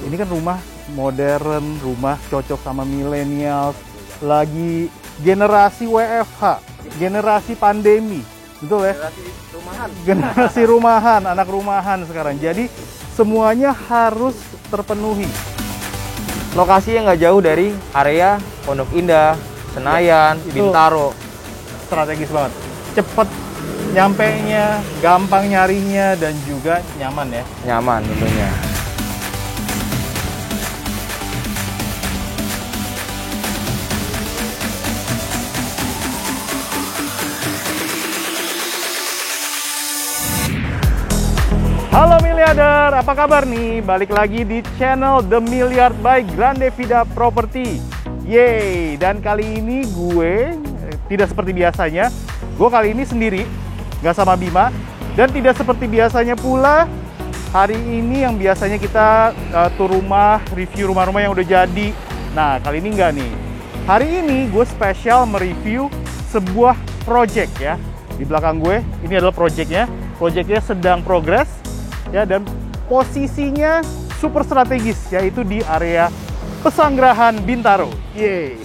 ini kan rumah modern, rumah cocok sama milenial, lagi generasi WFH, generasi pandemi, betul ya? Generasi rumahan, anak rumahan sekarang. Jadi semuanya harus terpenuhi. Lokasinya nggak jauh dari area Pondok Indah, Senayan, Bintaro. Strategis banget, cepet nyampenya, gampang nyarinya, dan juga nyaman ya. Nyaman tentunya. Halo Miliarder, apa kabar nih? Balik lagi di channel The Milliard by Grande Vida Property. Yeay, dan kali ini gue tidak seperti biasanya. Gue kali ini sendiri, nggak sama Bima. Dan tidak seperti biasanya pula, hari ini yang biasanya kita tur rumah, review rumah-rumah yang udah jadi. Nah, kali ini nggak nih. Hari ini gue spesial mereview sebuah project ya. Di belakang gue, ini adalah projectnya. Projectnya sedang progres. Ya, dan posisinya super strategis, yaitu di area Pesanggerahan Bintaro. Yeay.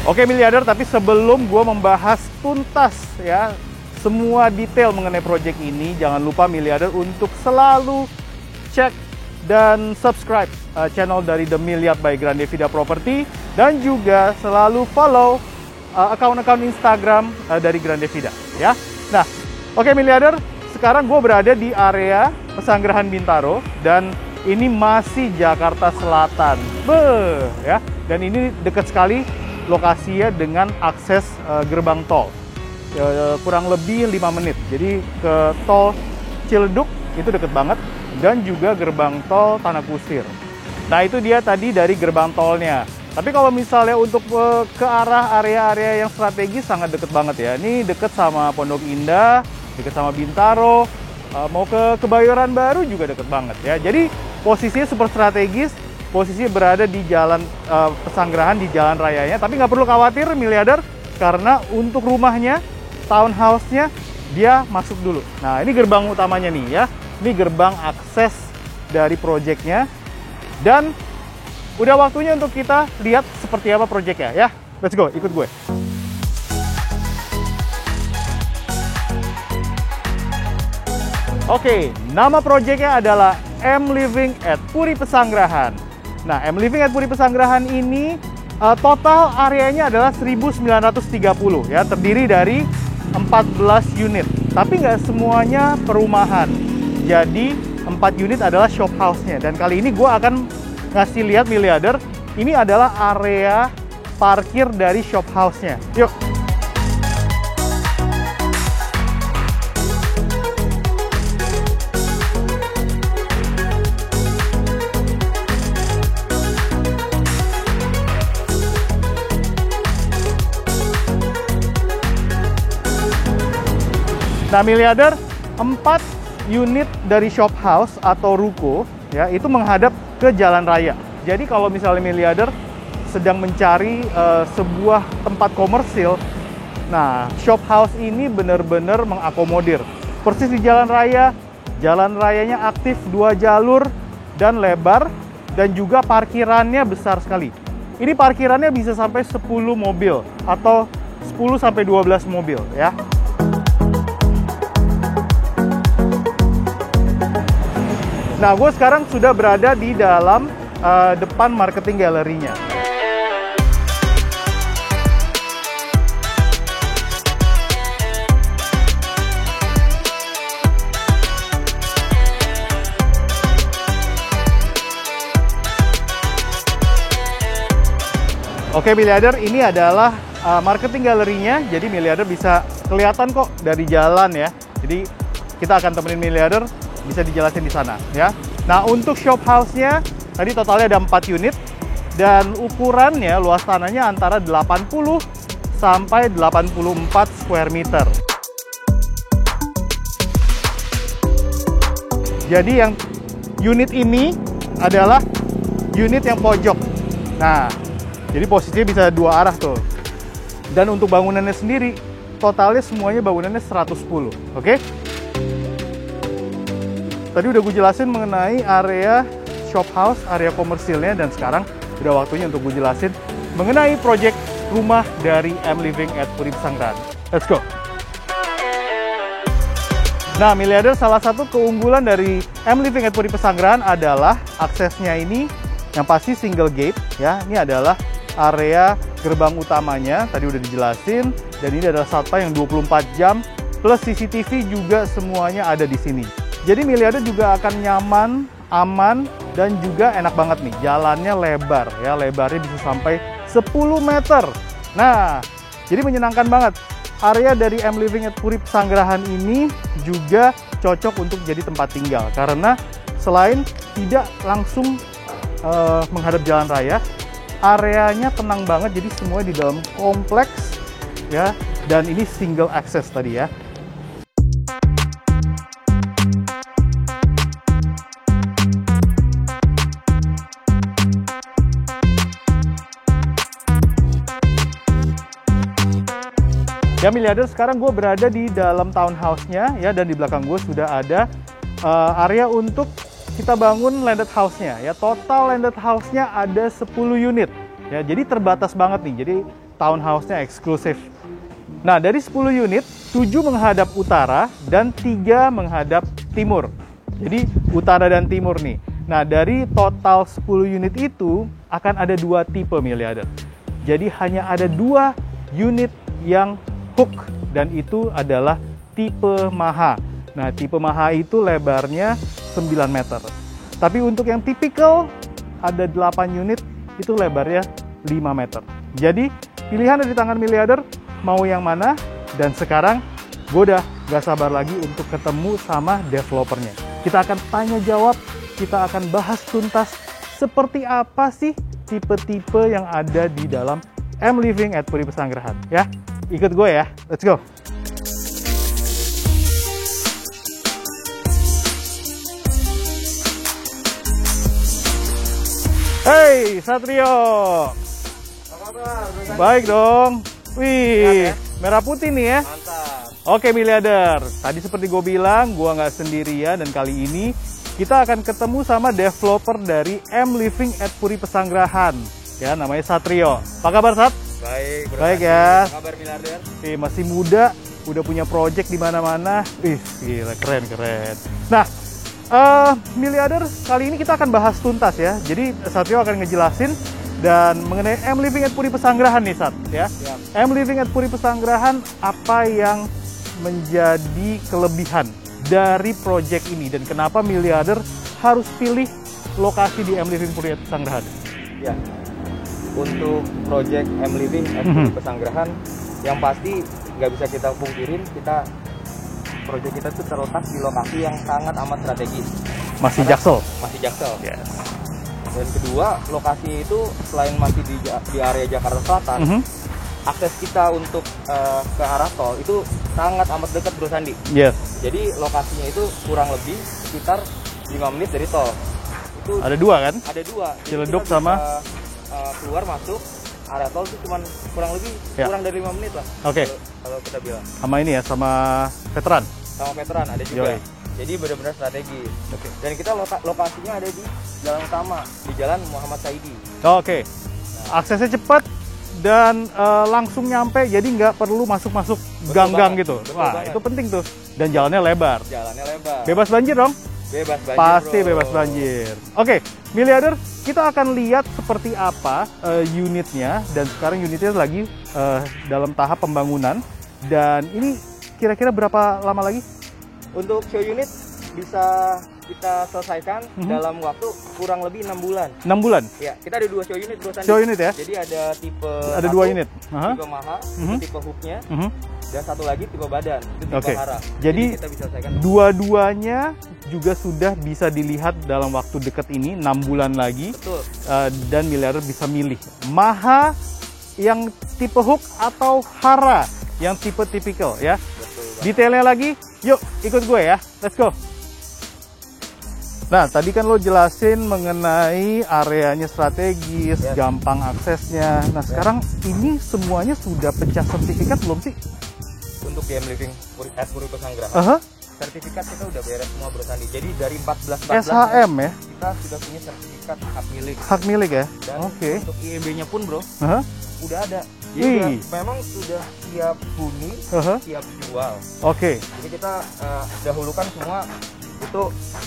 Oke Miliarder, tapi sebelum gue membahas tuntas ya semua detail mengenai project ini, jangan lupa Miliarder untuk selalu cek dan subscribe channel dari The Milliard by Grande Vida Property, dan juga selalu follow akun-akun Instagram dari Grande Vida ya. Nah, oke Miliarder, sekarang gue berada di area Pesanggerahan Bintaro dan ini masih Jakarta Selatan. Ya. Dan ini dekat sekali lokasinya dengan akses gerbang tol. Kurang lebih 5 menit. Jadi ke tol Ciledug itu deket banget, dan juga gerbang tol Tanah Kusir. Nah, itu dia tadi dari gerbang tolnya. Tapi kalau misalnya untuk ke arah area-area yang strategis sangat deket banget ya. Ini deket sama Pondok Indah, deket sama Bintaro, mau ke Kebayoran Baru juga deket banget ya. Jadi posisinya super strategis, posisinya berada di jalan Pesanggerahan, di jalan rayanya. Tapi nggak perlu khawatir Miliarder, karena untuk rumahnya, townhouse-nya, dia masuk dulu. Nah, ini gerbang utamanya nih ya. Ini gerbang akses dari projectnya. Dan udah waktunya untuk kita lihat seperti apa projectnya ya. Let's go, ikut gue. Oke, nama projectnya adalah M Living at Puri Pesanggerahan. Nah, M Living at Puri Pesanggerahan ini total areanya adalah 1930 ya, terdiri dari 14 unit. Tapi nggak semuanya perumahan. Jadi 4 unit adalah shop house-nya. Dan kali ini gue akan ngasih lihat Miliarder, ini adalah area parkir dari shop house-nya. Yuk. Nah Miliarder, 4 unit dari shop house atau ruko ya, itu menghadap ke jalan raya. Jadi kalau misalnya Miliarder sedang mencari sebuah tempat komersil, nah shop house ini benar-benar mengakomodir. Persis di jalan raya, jalan rayanya aktif 2 jalur dan lebar, dan juga parkirannya besar sekali. Ini parkirannya bisa sampai 10 mobil atau 10 sampai 12 mobil ya. Nah, gue sekarang sudah berada di dalam depan marketing galerinya. Oke Miliarder, ini adalah marketing galerinya. Jadi Miliarder bisa kelihatan kok dari jalan ya. Jadi kita akan temenin Miliarder, bisa dijelasin di sana ya. Nah, untuk shop house-nya tadi totalnya ada 4 unit, dan ukurannya, luas tanahnya antara 80 sampai 84 square meter. Jadi yang unit ini adalah unit yang pojok. Nah, jadi posisinya bisa dua arah tuh. Dan untuk bangunannya sendiri, totalnya semuanya bangunannya 110, oke? Tadi udah gue jelasin mengenai area shop house, area komersilnya, dan sekarang udah waktunya untuk gue jelasin mengenai project rumah dari M Living at Puri Pesanggerahan. Let's go! Nah, miliarder, salah satu keunggulan dari M Living at Puri Pesanggerahan adalah aksesnya ini yang pasti single gate ya. Ini adalah area gerbang utamanya, tadi udah dijelasin, dan ini adalah satpam yang 24 jam plus CCTV juga semuanya ada di sini. Jadi miliarder juga akan nyaman, aman, dan juga enak banget nih. Jalannya lebar ya, lebarnya bisa sampai 10 meter. Nah, jadi menyenangkan banget. Area dari M Living at Puri Pesanggerahan ini juga cocok untuk jadi tempat tinggal karena selain tidak langsung menghadap jalan raya, areanya tenang banget, jadi semuanya di dalam kompleks ya, dan ini single access tadi ya. Ya miliarder, sekarang gue berada di dalam townhouse-nya ya, dan di belakang gue sudah ada area untuk kita bangun landed house-nya ya. Total landed house-nya ada 10 unit ya, jadi terbatas banget nih. Jadi townhouse-nya eksklusif. Nah, dari 10 unit, 7 menghadap utara dan 3 menghadap timur. Jadi utara dan timur nih. Nah, dari total 10 unit itu akan ada 2 tipe miliarder. Jadi hanya ada 2 unit yang hook, dan itu adalah tipe Maha. Nah, tipe Maha itu lebarnya 9 meter. Tapi untuk yang tipikal ada 8 unit, itu lebarnya 5 meter. Jadi pilihan ada di tangan miliarder, mau yang mana. Dan sekarang gue udah gak sabar lagi untuk ketemu sama developernya. Kita akan tanya jawab, kita akan bahas tuntas seperti apa sih tipe-tipe yang ada di dalam M Living at Puri Pesanggerahan ya. Ikut gue ya, let's go. Hey Satrio, Apa kabar? baik dong. Wih, ya? merah putih nih ya. Mantap. Oke miliarder, tadi seperti gue bilang, gue nggak sendirian, dan kali ini kita akan ketemu sama developer dari M Living at Puri Pesanggerahan ya, namanya Satrio. Apa kabar Sat? Baik, Baik ya. Apa kabar miliarder? Masih muda, udah punya project di mana-mana. Ih, gila, keren. Nah, miliarder, kali ini kita akan bahas tuntas ya. Jadi Satrio akan ngejelasin dan mengenai M Living at Puri Pesanggerahan nih Sat ya. Siap. M Living at Puri Pesanggerahan, apa yang menjadi kelebihan dari project ini dan kenapa miliarder harus pilih lokasi di M Living Puri Pesanggerahan? Ya. Untuk project M Living at Puri Pesanggerahan, yang pasti nggak bisa kita pungkirin, project kita itu terletak di lokasi yang sangat amat strategis. Masih Jaksel? Masih Jaksel. Yes. Dan kedua, lokasinya itu selain masih di area Jakarta Selatan, akses kita untuk ke arah tol itu sangat amat dekat, Bro Sandi. Yes. Jadi lokasinya itu kurang lebih sekitar 5 menit dari tol. Itu Ada 2 kan? ada 2. Jadi Ciledug kita sama bisa, keluar masuk area tol itu cuman kurang lebih Ya. kurang dari 5 menit lah. Oke. Kalau kita bilang. Sama ini ya, sama veteran. Sama veteran ada juga. Yoi. Jadi benar-benar strategi. Oke. Dan kita lokasinya ada di jalan utama, di Jalan Muhammad Saidi. Oke. Aksesnya cepat dan langsung nyampe, jadi nggak perlu masuk-masuk gang-gang banget, gitu. betul Wah, banget. itu penting tuh. Dan jalannya lebar. Jalannya lebar. Bebas banjir dong? Bebas banjir. Pasti Bro. bebas banjir. Oke, miliarder, kita akan lihat seperti apa unitnya, dan sekarang unitnya lagi dalam tahap pembangunan. Dan ini kira-kira berapa lama lagi? Untuk show unit bisa kita selesaikan dalam waktu kurang lebih 6 bulan. 6 bulan? Ya, kita ada 2 show unit, Bro Sandi. Show unit ya? Jadi ada tipe Ada 2 unit? Aha. tipe Maha, itu tipe hooknya, dan satu lagi tipe badan, itu tipe Oke. Hara. Jadi kita bisa selesaikan. dua-duanya juga sudah bisa dilihat dalam waktu dekat ini, 6 bulan lagi. Betul. Dan miliarder bisa milih Maha yang tipe hook atau Hara yang tipe tipikal ya. Betul. Detailnya lagi, yuk ikut gue ya, let's go. Nah, tadi kan lo jelasin mengenai areanya strategis, gampang aksesnya. Nah, sekarang ini semuanya sudah pecah sertifikat belum sih? Untuk di Living Puri Pesanggerahan, sertifikat kita udah beres semua Bro Sandi. Jadi dari 14 SHM ya? Kita sudah punya sertifikat hak milik. Hak milik ya? Dan Oke. untuk IEB-nya pun Bro, udah ada. Jadi Wih. memang sudah siap huni, siap jual. Oke. Jadi kita dahulukan semua itu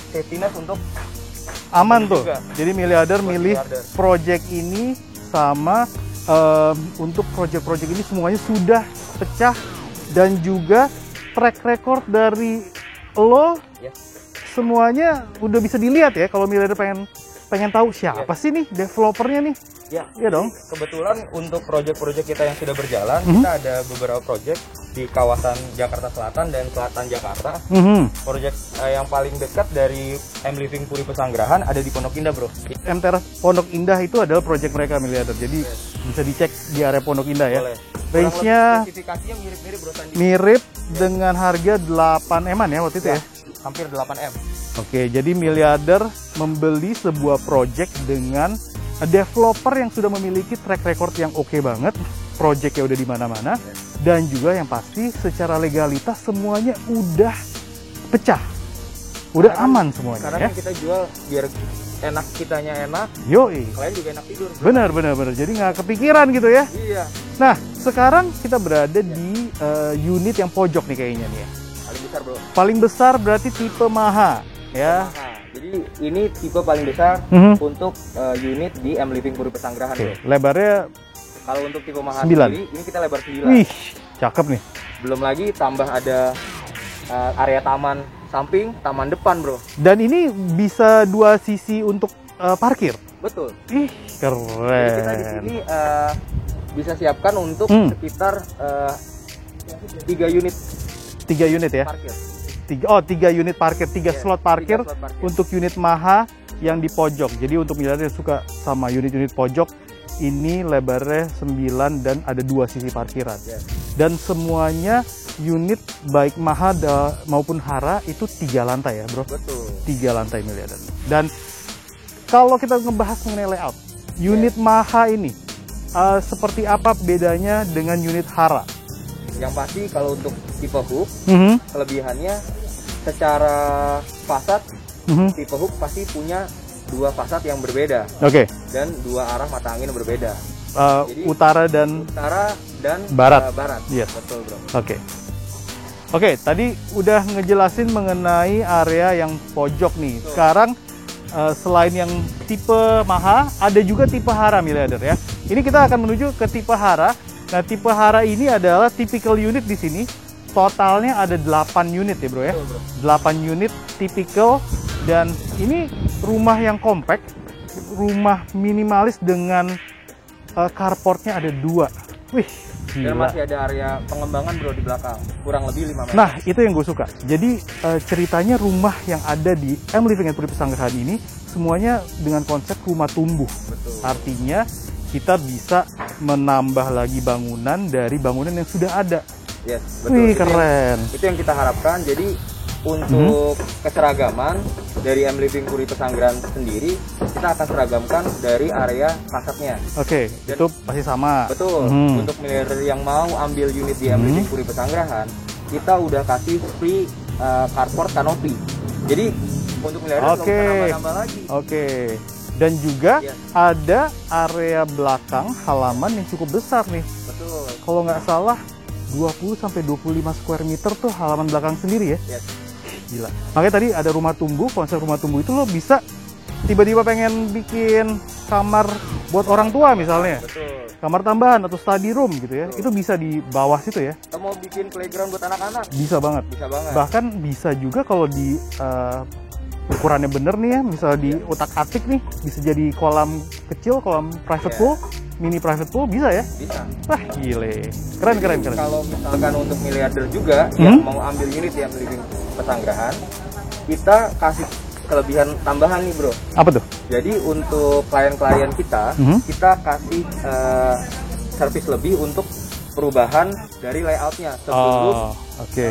safety net untuk Aman tuh. juga. Jadi miliarder milih Miliarder. project ini sama untuk project-project ini semuanya sudah pecah dan juga track record dari lo ya, semuanya udah bisa dilihat ya. Kalau miliarder pengen tahu siapa sih nih developernya nih. ya. Iya dong. Kebetulan untuk project-project kita yang sudah berjalan, kita ada beberapa project di kawasan Jakarta Selatan dan Selatan Jakarta. Project yang paling dekat dari Living Puri Pesanggerahan ada di Pondok Indah Bro. Teras Pondok Indah itu adalah project mereka miliarder. Jadi bisa dicek di area Pondok Indah ya. Boleh. Range-nya spesifikasinya mirip-mirip Bro Sandi. mirip dengan harga 8 M-an ya waktu itu ya. Hampir 8M. Oke, jadi miliarder membeli sebuah project dengan developer yang sudah memiliki track record yang oke banget, projectnya udah di mana-mana, dan juga yang pasti secara legalitas semuanya udah pecah, udah aman semuanya Karena ya. kita jual biar enak, kitanya enak, Yoi, kalian juga enak tidur. benar, jadi nggak kepikiran gitu ya. Iya. Nah, sekarang kita berada di unit yang pojok nih kayaknya nih ya. Paling besar Bro. Paling besar berarti tipe Maha ya. Nah, jadi ini tipe paling besar untuk unit di Living Puri Pesanggerahan Bro. Lebarnya Kalau untuk tipe Maha 9. sendiri, ini kita lebar 9. wih, cakep nih. Belum lagi tambah ada area taman samping, taman depan Bro. Dan ini bisa 2 sisi untuk parkir. Betul. Ih, Jadi kita di keren. sini bisa siapkan untuk sekitar 3 unit 3 unit ya. parkir. 3 unit parkir, 3 slot parkir 3 slot parkir. untuk unit Maha yang di pojok. Jadi untuk miliarder yang suka sama unit-unit pojok, ini lebarnya 9 dan ada 2 sisi parkiran. Dan semuanya unit baik Maha maupun Hara itu 3 lantai ya Bro. Betul. 3 lantai miliarder. Dan kalau kita ngebahas mengenai layout, unit Maha ini seperti apa bedanya dengan unit Hara? Yang pasti kalau untuk tipe hook, kelebihannya secara fasad, tipe hook pasti punya 2 fasad yang berbeda Oke. dan 2 arah mata angin berbeda. Jadi, Utara dan utara dan Barat. barat. Yes. Betul Bro. Oke, tadi udah ngejelasin mengenai area yang pojok nih. Sekarang selain yang tipe Maha, ada juga tipe Hara miliarder ya. Ini kita akan menuju ke tipe Hara. Nah, tipe Hara ini adalah typical unit di sini. Totalnya ada 8 unit ya Bro ya. Betul, Bro. 8 unit typical, dan ini rumah yang compact, rumah minimalis dengan carportnya ada 2. Wih, Dan gila. masih ada area pengembangan Bro di belakang, kurang lebih 5 meter. Nah, itu yang gue suka. Jadi ceritanya rumah yang ada di Living Puri Pesanggerahan ini semuanya dengan konsep rumah tumbuh. Betul. Artinya kita bisa menambah lagi bangunan dari bangunan yang sudah ada. Yes, betul. Wih, Itu yang- keren. Itu yang kita harapkan. Jadi untuk keseragaman dari Living Puri Pesanggerahan sendiri, kita akan seragamkan dari area fasadnya. Oke, Dan- itu pasti sama. Betul. Untuk miliarder yang mau ambil unit di Living Puri Pesanggerahan, kita udah kasih free carport canopy. Jadi untuk miliarder nggak Oke. usah nambah-nambah lagi. Oke. Dan juga Yes. ada area belakang halaman yang cukup besar nih. Betul. Kalau nggak salah 20-25 square meter tuh halaman belakang sendiri ya. Yes. Gila. Makanya tadi ada rumah tumbuh, konsep rumah tumbuh itu lo bisa tiba-tiba pengen bikin kamar buat orang tua misalnya. Betul. Kamar tambahan atau study room gitu ya. Itu bisa di bawah situ ya. Kita mau bikin playground buat anak-anak, Bisa banget. bisa banget. Bahkan bisa juga kalau di ukurannya bener nih ya, misalnya di utak-atik nih, bisa jadi kolam kecil, kolam private pool, mini private pool, bisa ya? Bisa. Wah, gile. Keren. Kalau misalkan untuk miliarder juga yang mau ambil unit yang Living Pesanggerahan, kita kasih kelebihan tambahan nih Bro. Apa tuh? Jadi untuk klien-klien kita, kita kasih servis lebih untuk perubahan dari layoutnya sebelum Oke.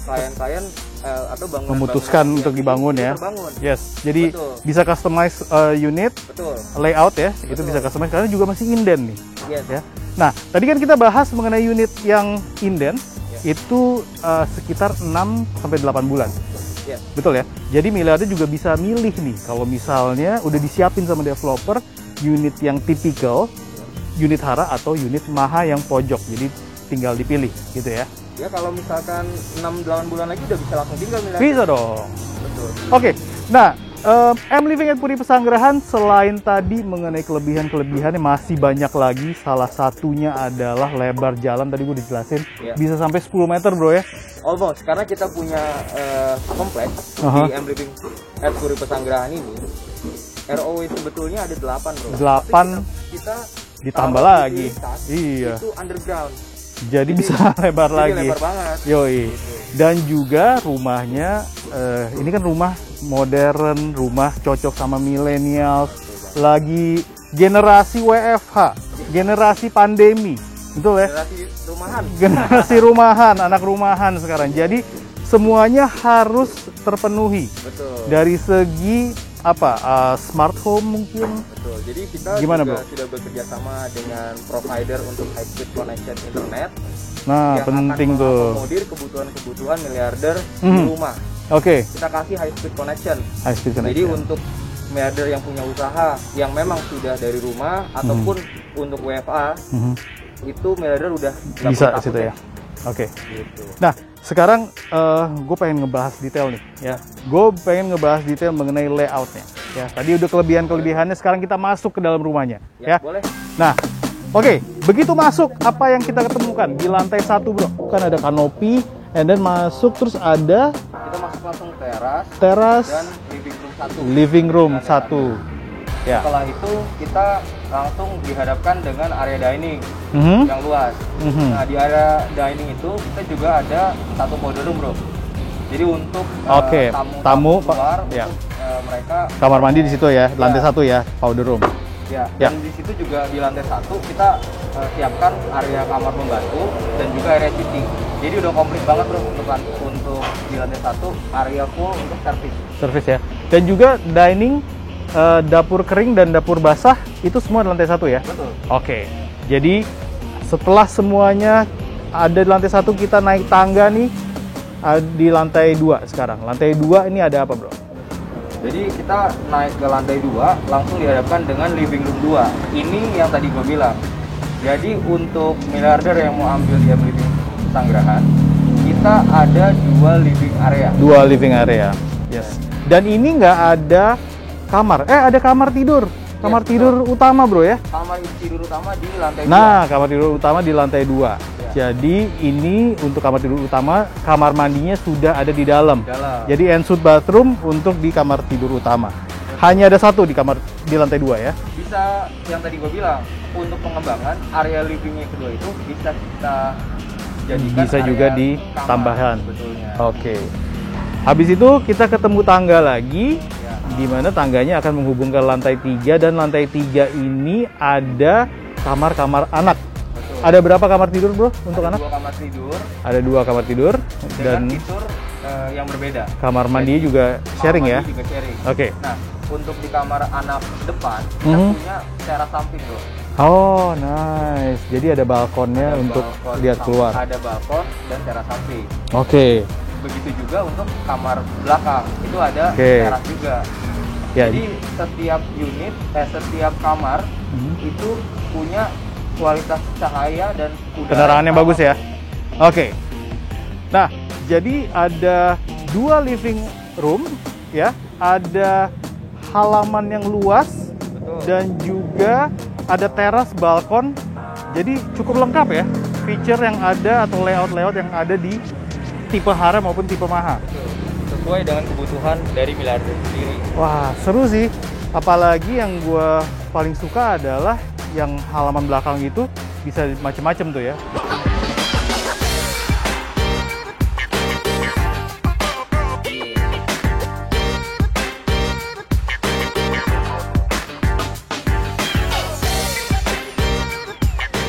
klien-klien atau bangunan memutuskan bangunan untuk dibangun ya. terbangun. Yes, jadi Betul. bisa customize unit, Betul. layout ya, itu Betul. bisa customize karena juga masih inden nih. Yes. Ya. Nah, tadi kan kita bahas mengenai unit yang inden, Ya. itu sekitar 6 sampai 8 bulan. Yes. Betul ya? Jadi miliarder juga bisa milih nih, kalau misalnya udah disiapin sama developer, unit yang tipikal, unit hara atau unit maha yang pojok. Jadi tinggal dipilih gitu ya. Ya kalau misalkan 6-8 bulan lagi udah bisa langsung tinggal miliarder. Bisa dong. Betul. Oke, nah M Living at Puri Pesanggerahan selain tadi mengenai kelebihan-kelebihannya masih banyak lagi. Salah satunya adalah lebar jalan, tadi gue dijelasin Ya. bisa sampai 10 meter bro ya. Almost, karena kita punya kompleks Aha. di M Living at Puri Pesanggerahan ini. ROW sebetulnya ada 8 bro. 8 Tapi kita ditambah taruh di lagi. lintas, Iya. Itu underground. Jadi bisa lebar Jadi lagi. lebar banget. Yoi. Dan juga rumahnya, ini kan rumah modern, rumah cocok sama milenial, lagi generasi WFH, generasi pandemi, betul ya? Generasi rumahan. Generasi rumahan, anak rumahan sekarang. Jadi semuanya harus terpenuhi Betul. dari segi apa? Smart home mungkin. Betul. Jadi kita Gimana, juga Bro? sudah bekerja sama dengan provider untuk high speed connection internet Nah, yang penting akan tuh. mengakomodir kebutuhan-kebutuhan miliarder di Mhm. rumah. Oke, Kita kasih high speed connection. high speed Jadi connection. untuk miliarder yang punya usaha yang memang sudah dari rumah ataupun untuk WFA Mhm. itu miliarder udah nggak Bisa perlu situ takut ya. Oke. Gitu. Nah, sekarang gue pengen ngebahas detail nih, ya. Gue pengen ngebahas detail mengenai layoutnya. Ya, tadi udah kelebihan-kelebihannya. Sekarang kita masuk ke dalam rumahnya, Ya, ya. boleh. Nah, oke. Begitu masuk, apa yang kita ketemukan di lantai 1, bro? Kan ada kanopi, and then masuk terus ada Kita masuk langsung teras teras, dan living room 1. living room Dan 1. Ya. Setelah itu kita langsung dihadapkan dengan area dining Mhm. yang luas. Mhm. Nah di area dining itu kita juga ada satu powder room bro. Jadi untuk Oke, tamu, Pak. luar Ya. untuk mereka Kamar mandi di situ ya, lantai Ya. 1 ya, powder room. ya. Ya. Dan di situ juga di lantai 1 kita siapkan area kamar pembantu dan juga area cuci. Jadi udah komplit banget bro untuk di lantai 1 area full untuk service. Service ya. Dan juga dining, dapur kering dan dapur basah itu semua di lantai 1 ya. Betul. Oke. Jadi setelah semuanya ada di lantai 1, kita naik tangga nih di lantai 2 sekarang. Lantai 2 ini ada apa, bro? Jadi kita naik ke lantai 2 langsung dihadapkan dengan living room 2. Ini yang tadi gue bilang. Jadi untuk miliarder yang mau ambil di living Pesanggerahan, kita ada 2 living area. 2 living area. Yes. Dan ini nggak ada kamar. Ada kamar tidur. Kamar Yes, tidur utama, bro ya. Kamar tidur utama di lantai 2. Nah, kamar tidur utama di lantai 2. Ya. Jadi ini untuk kamar tidur utama, kamar mandinya sudah ada di dalam. Dalam. Jadi ensuite bathroom untuk di kamar tidur utama. Hanya ada 1 di lantai 2 ya. Bisa yang tadi gue bilang, untuk pengembangan area livingnya kedua itu bisa kita jadikan Bisa area juga kamar, ditambahan. sebetulnya. Oke. Habis itu kita ketemu tangga lagi, Ya. di mana tangganya akan menghubungkan lantai 3, dan lantai 3 ini ada kamar-kamar anak. Betul. Ada berapa kamar tidur, bro, untuk Ada anak? 2 kamar tidur Ada 2 kamar tidur dengan dan fitur yang berbeda. kamar mandi juga sharing Kamar ya. mandi juga sharing. Oke. Nah, untuk di kamar anak depan kita Mhm. punya teras samping bro. Oh, nice. Jadi ada balkonnya Ada untuk balkon lihat keluar. Ada balkon dan teras samping. Oke. Begitu juga untuk kamar belakang itu ada Oke. teras juga. Ya. Jadi setiap unit, setiap kamar Mhm. itu punya kualitas cahaya dan udara Penerangannya yang bagus sama. ya. Oke. Nah, jadi ada 2 living room ya, ada halaman yang luas Betul. dan juga ada teras, balkon. Jadi cukup lengkap ya feature yang ada atau layout-layout yang ada di tipe hara maupun tipe maha. Betul. Sesuai dengan kebutuhan dari miliarder sendiri. Wah, seru sih. Apalagi yang gue paling suka adalah yang halaman belakang itu bisa macem-macem tuh ya.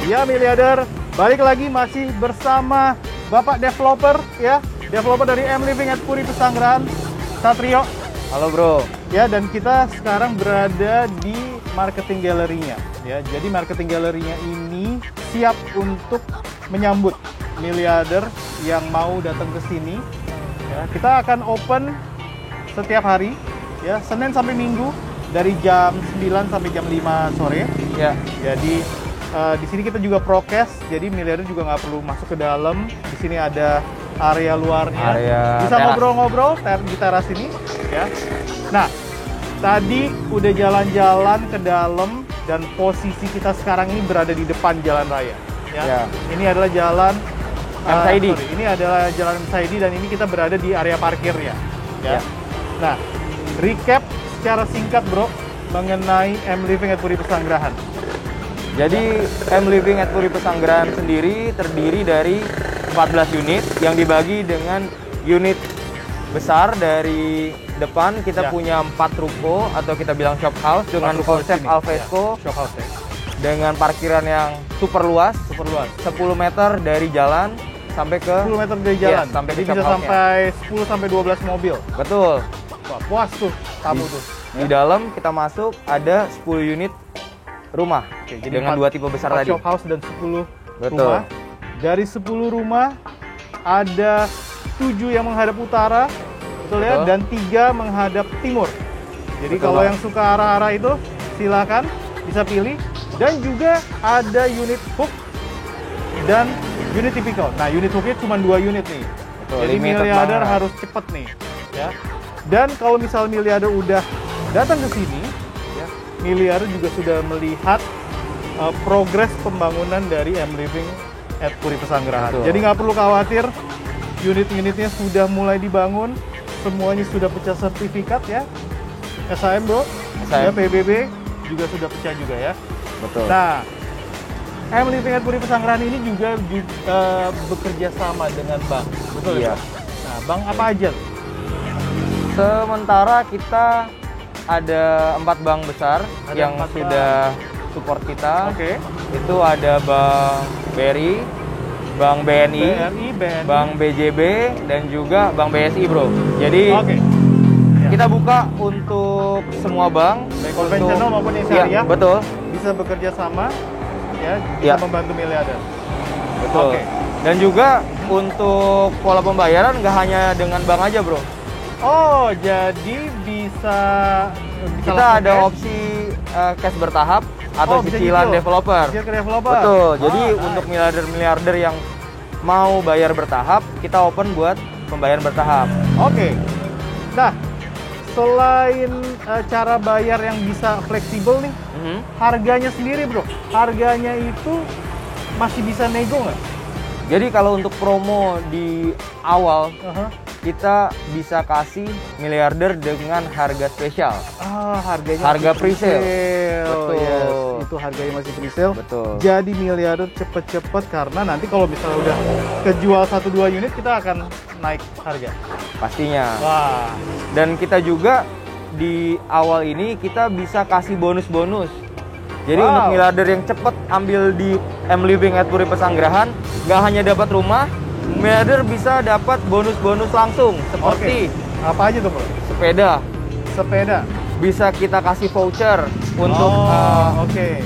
Ya miliarder, balik lagi masih bersama Bapak developer ya, developer dari M Living at Puri Pesanggerahan, Satrio. Halo bro. Ya, dan kita sekarang berada di marketing gallery-nya. Ya, jadi marketing gallery-nya ini siap untuk menyambut miliarder yang mau datang ke sini. Ya, kita akan open setiap hari, ya, Senin sampai Minggu dari jam 9 sampai jam 5 sore. Ya. Jadi di sini kita juga prokes, jadi miliarder juga nggak perlu masuk ke dalam. Di sini ada area luarnya, bisa teras. ngobrol-ngobrol di teras ini, ya. Nah, tadi udah jalan-jalan ke dalam dan posisi kita sekarang ini berada di depan jalan raya. Ya. Ya. Ini adalah jalan MCID. ini adalah jalan MCID dan ini kita berada di area parkirnya. Ya. Ya. Nah, recap secara singkat bro mengenai M Living at Puri Pesanggerahan. Jadi M Living at Puri Pesanggerahan sendiri terdiri dari 14 unit yang dibagi dengan unit besar. Dari depan kita Ya. punya 4 ruko atau kita bilang shop house dengan konsep alfresco, Shop house ya. dengan parkiran yang super luas, 10 meter dari jalan sampai ke 10 meter dari jalan. Iya, sampai Jadi ke bisa shop house-nya. sampai 10 sampai 12 mobil. Betul. Wah, puas tuh tamu tuh. Di dalam kita masuk ada 10 unit rumah. Oke, jadi dengan 2 tipe besar 4 tadi. shop house dan 10 Betul. rumah. Dari 10 rumah ada 7 yang menghadap utara, betul ya, Betul. dan 3 menghadap timur. Jadi Betul kalau banget. yang suka arah-arah itu silakan bisa pilih. Dan juga ada unit hook dan unit tipikal. Nah, unit hooknya cuma 2 unit nih. Betul, Jadi limited miliarder banget. harus cepet nih, ya. Dan kalau misal miliarder udah datang ke sini, ya, miliarder juga sudah melihat progres pembangunan dari M Living at Puri Pesanggerahan. Betul. Jadi nggak perlu khawatir, unit-unitnya sudah mulai dibangun, semuanya sudah pecah sertifikat ya. SAM bro, SAM. ya, PBB juga sudah pecah juga ya. Betul. Nah, M Living at Puri Pesanggerahan ini juga bekerja sama dengan bank, betul Iya. ya? Nah, bank apa aja? Sementara kita ada 4 bank besar Ada yang 4 sudah support kita. Oke. Itu ada Bank BRI, Bank BNI, BRI, BNI. Bank BJB, dan juga Bank BSI bro. Jadi Oke. Ya. kita buka untuk semua bank. Baik konvensional maupun yang Iya, syariah. betul. Bisa bekerja sama, ya, bisa Ya. membantu miliarder. Betul. Oke. Dan juga untuk pola pembayaran nggak hanya dengan bank aja bro. Oh, jadi bisa Kita langsung ada cash? opsi cash bertahap atau Oh, bisa cicilan cicil. developer. Cicil ke developer. Betul. Jadi Oh, nice. untuk miliarder-miliarder yang mau bayar bertahap, kita open buat pembayaran bertahap. Oke. Nah, selain cara bayar yang bisa fleksibel nih, harganya sendiri bro, harganya itu masih bisa nego nggak? Jadi kalau untuk promo di awal, Aha. kita bisa kasih miliarder dengan harga spesial. Harganya Harga masih pre-sale. Betul. Yes, itu harganya masih pre-sale. Betul. Jadi miliarder cepet-cepet karena nanti kalau misalnya udah kejual 1-2 unit kita akan naik harga. Pastinya. Wah. Dan kita juga di awal ini kita bisa kasih bonus-bonus. Jadi Wow. untuk miliarder yang cepet ambil di M Living at Puri Pesanggerahan, nggak hanya dapat rumah, miliarder bisa dapat bonus-bonus langsung seperti Oke. Apa aja tuh bro? sepeda. Sepeda. Bisa kita kasih voucher untuk Oke.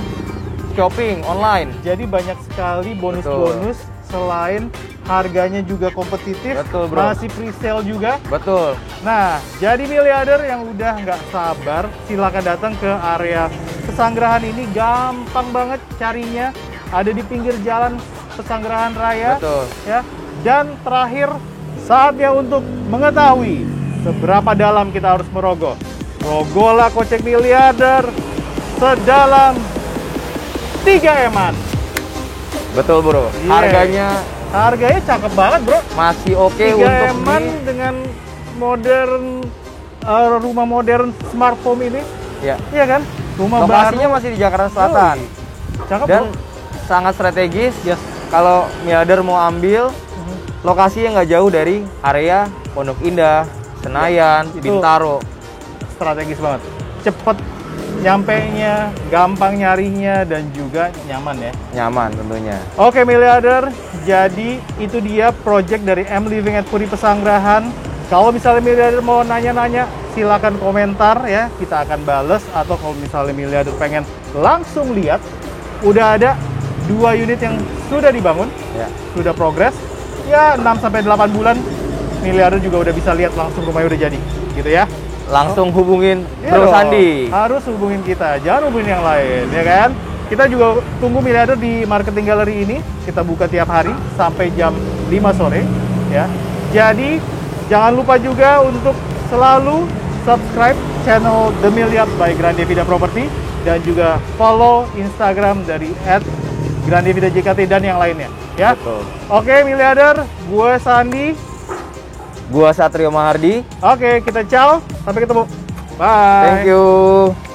shopping online. Jadi banyak sekali bonus-bonus selain harganya juga kompetitif, Betul, bro. masih pre-sale juga. Betul. Nah, jadi miliarder yang udah nggak sabar, silakan datang ke area Pesanggerahan ini. Gampang banget carinya, ada di pinggir jalan Pesanggerahan Raya. Betul. Ya. Dan terakhir, saatnya untuk mengetahui seberapa dalam kita harus merogoh. Rogohlah kocek miliarder sedalam 3 M-an. Betul bro. Iya. Harganya cakep banget bro. Masih oke 3 untuk M-an dengan modern, rumah modern smart home ini. Ya. Iya kan? Rumah Lokasinya baru. masih di Jakarta Selatan. Cakep Dan bro. sangat strategis. Yes. Kalau miliarder mau ambil, lokasinya nggak jauh dari area Pondok Indah, Senayan, Itu Bintaro. strategis banget. Cepet nyampenya, gampang nyarinya, dan juga nyaman ya. Nyaman tentunya. Oke miliarder, jadi itu dia project dari M Living at Puri Pesanggerahan. Kalau misalnya miliarder mau nanya-nanya, silakan komentar ya, kita akan bales. Atau kalau misalnya miliarder pengen langsung lihat, udah ada 2 unit yang sudah dibangun, Ya. sudah progres. Ya 6-8 bulan, miliarder juga udah bisa lihat langsung rumahnya udah jadi, gitu ya. Langsung hubungin Iya Bro dong, Sandi. harus hubungin kita, jangan hubungin yang lain, ya kan? Kita juga tunggu miliarder di marketing gallery ini. Kita buka tiap hari sampai jam 5 sore, ya. Jadi jangan lupa juga untuk selalu subscribe channel The Milliard by Grandevida Property dan juga follow Instagram dari @GrandevidaJKT dan yang lainnya, ya. Betul. Oke miliarder, gue Sandi. Gua Satrio Mahardi. Oke, kita ciao. Sampai ketemu. Bye. Thank you.